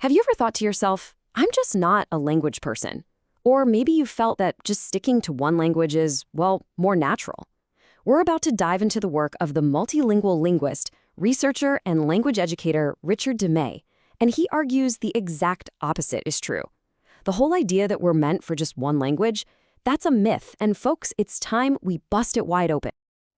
Have you ever thought to yourself, I'm just not a language person? Or maybe you felt that just sticking to one language is, well, more natural. We're about to dive into the work of the multilingual linguist, researcher, and language educator Richard de Meij, and he argues the exact opposite is true. The whole idea that we're meant for just one language, that's a myth, and folks, it's time we bust it wide open.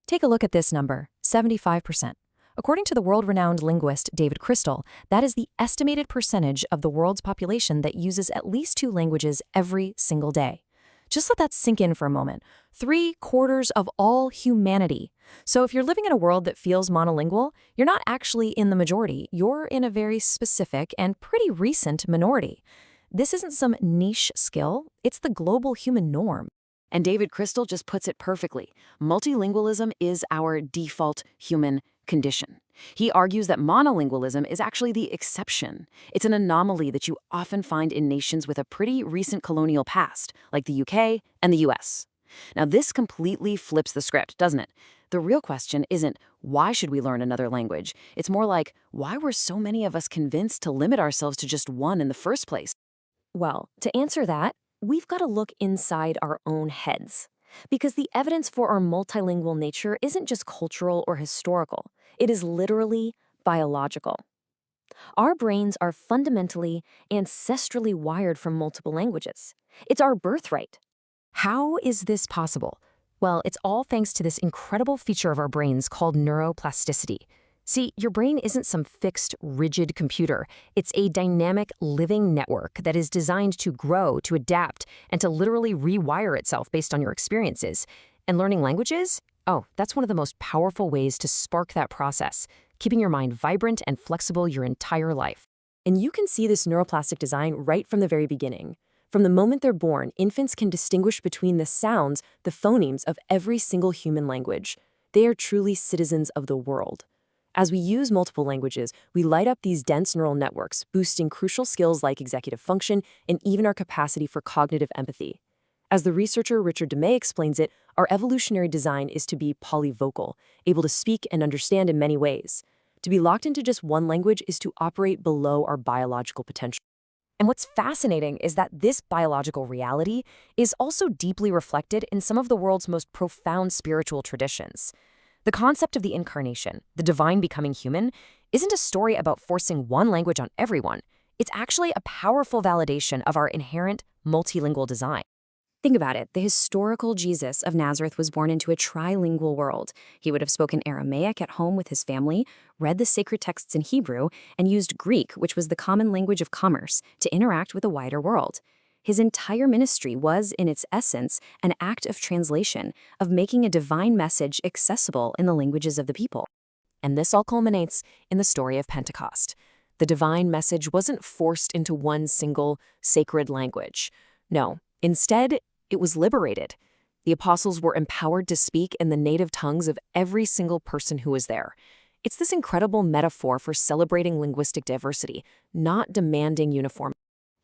Take a look at this number, 75%. According to the world-renowned linguist David Crystal, that is the estimated percentage of the world's population that uses at least two languages every single day. Just let that sink in for a moment. 3/4 of all humanity. So if you're living in a world that feels monolingual, you're not actually in the majority. You're in a very specific and pretty recent minority. This isn't some niche skill, it's the global human norm. And David Crystal just puts it perfectly. Multilingualism is our default human condition. He argues that monolingualism is actually the exception. It's an anomaly that you often find in nations with a pretty recent colonial past, like the UK and the US. Now, this completely flips the script, doesn't it? The real question isn't, why should we learn another language? It's more like, why were so many of us convinced to limit ourselves to just one in the first place? Well, to answer that, we've got to look inside our own heads. Because the evidence for our multilingual nature isn't just cultural or historical. It is literally biological. Our brains are fundamentally, ancestrally wired from multiple languages. It's our birthright. How is this possible? Well, it's all thanks to this incredible feature of our brains called neuroplasticity. See, your brain isn't some fixed, rigid computer. It's a dynamic, living network that is designed to grow, to adapt, and to literally rewire itself based on your experiences. And learning languages? Oh, that's one of the most powerful ways to spark that process, keeping your mind vibrant and flexible your entire life. And you can see this neuroplastic design right from the very beginning. From the moment they're born, infants can distinguish between the sounds, the phonemes of every single human language. They are truly citizens of the world. As we use multiple languages, we light up these dense neural networks, boosting crucial skills like executive function and even our capacity for cognitive empathy. As the researcher Richard de Meij explains it, our evolutionary design is to be polyvocal, able to speak and understand in many ways. To be locked into just one language is to operate below our biological potential. And what's fascinating is that this biological reality is also deeply reflected in some of the world's most profound spiritual traditions. The concept of the Incarnation, the divine becoming human, isn't a story about forcing one language on everyone. It's actually a powerful validation of our inherent multilingual design. Think about it. The historical Jesus of Nazareth was born into a trilingual world. He would have spoken Aramaic at home with his family, read the sacred texts in Hebrew, and used Greek, which was the common language of commerce, to interact with a wider world. His entire ministry was, in its essence, an act of translation, of making a divine message accessible in the languages of the people. And this all culminates in the story of Pentecost. The divine message wasn't forced into one single sacred language. No, instead, it was liberated. The apostles were empowered to speak in the native tongues of every single person who was there. It's this incredible metaphor for celebrating linguistic diversity, not demanding uniformity.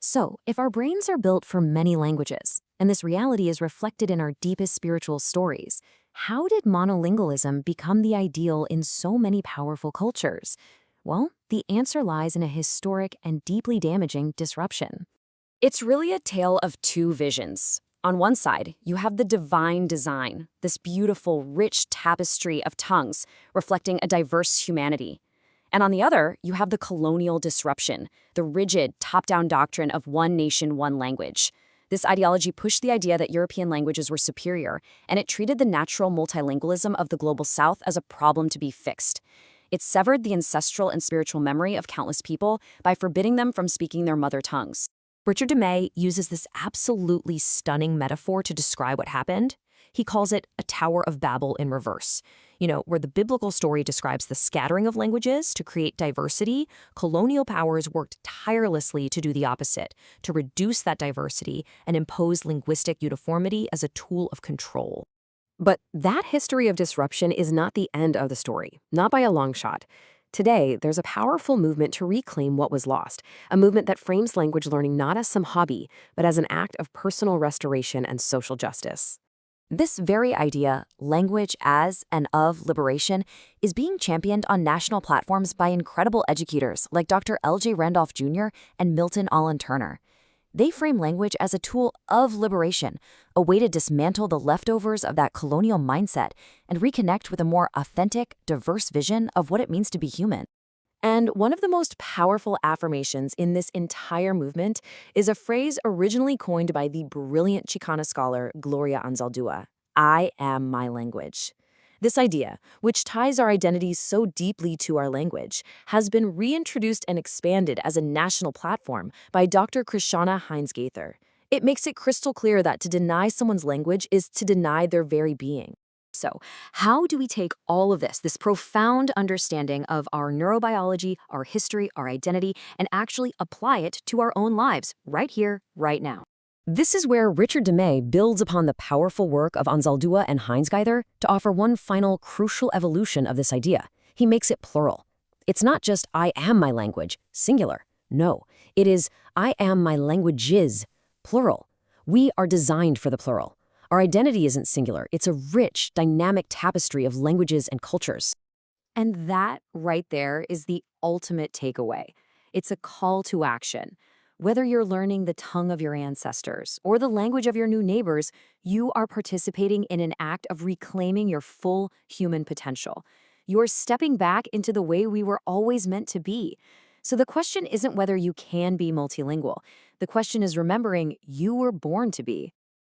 So, if our brains are built for many languages, and this reality is reflected in our deepest spiritual stories, how did monolingualism become the ideal in so many powerful cultures? Well, the answer lies in a historic and deeply damaging disruption. It's really a tale of two visions. On one side, you have the divine design, this beautiful, rich tapestry of tongues reflecting a diverse humanity. And on the other, you have the colonial disruption, the rigid, top-down doctrine of one nation, one language. This ideology pushed the idea that European languages were superior, and it treated the natural multilingualism of the global South as a problem to be fixed. It severed the ancestral and spiritual memory of countless people by forbidding them from speaking their mother tongues. Richard de Meij uses this absolutely stunning metaphor to describe what happened. He calls it a Tower of Babel in reverse. Where the biblical story describes the scattering of languages to create diversity, colonial powers worked tirelessly to do the opposite, to reduce that diversity and impose linguistic uniformity as a tool of control. But that history of disruption is not the end of the story, not by a long shot. Today, there's a powerful movement to reclaim what was lost, a movement that frames language learning not as some hobby, but as an act of personal restoration and social justice. This very idea, language as and of liberation, is being championed on national platforms by incredible educators like Dr. L.J. Randolph Jr. and Milton Allen Turner. They frame language as a tool of liberation, a way to dismantle the leftovers of that colonial mindset and reconnect with a more authentic, diverse vision of what it means to be human. And one of the most powerful affirmations in this entire movement is a phrase originally coined by the brilliant Chicana scholar Gloria Anzaldúa: I am my language. This idea, which ties our identities so deeply to our language, has been reintroduced and expanded as a national platform by Dr. Krishana Heinz-Gaither. It makes it crystal clear that to deny someone's language is to deny their very being. So, how do we take all of this profound understanding of our neurobiology, our history, our identity, and actually apply it to our own lives right here, right now? This is where Richard de Meij builds upon the powerful work of Anzaldúa and Heinz-Gaither to offer one final crucial evolution of this idea. He makes it plural. It's not just I am my language, singular. No, it is I am my languages, plural. We are designed for the plural. Our identity isn't singular. It's a rich, dynamic tapestry of languages and cultures. And that right there is the ultimate takeaway. It's a call to action. Whether you're learning the tongue of your ancestors or the language of your new neighbors, you are participating in an act of reclaiming your full human potential. You're stepping back into the way we were always meant to be. So the question isn't whether you can be multilingual. The question is remembering you were born to be.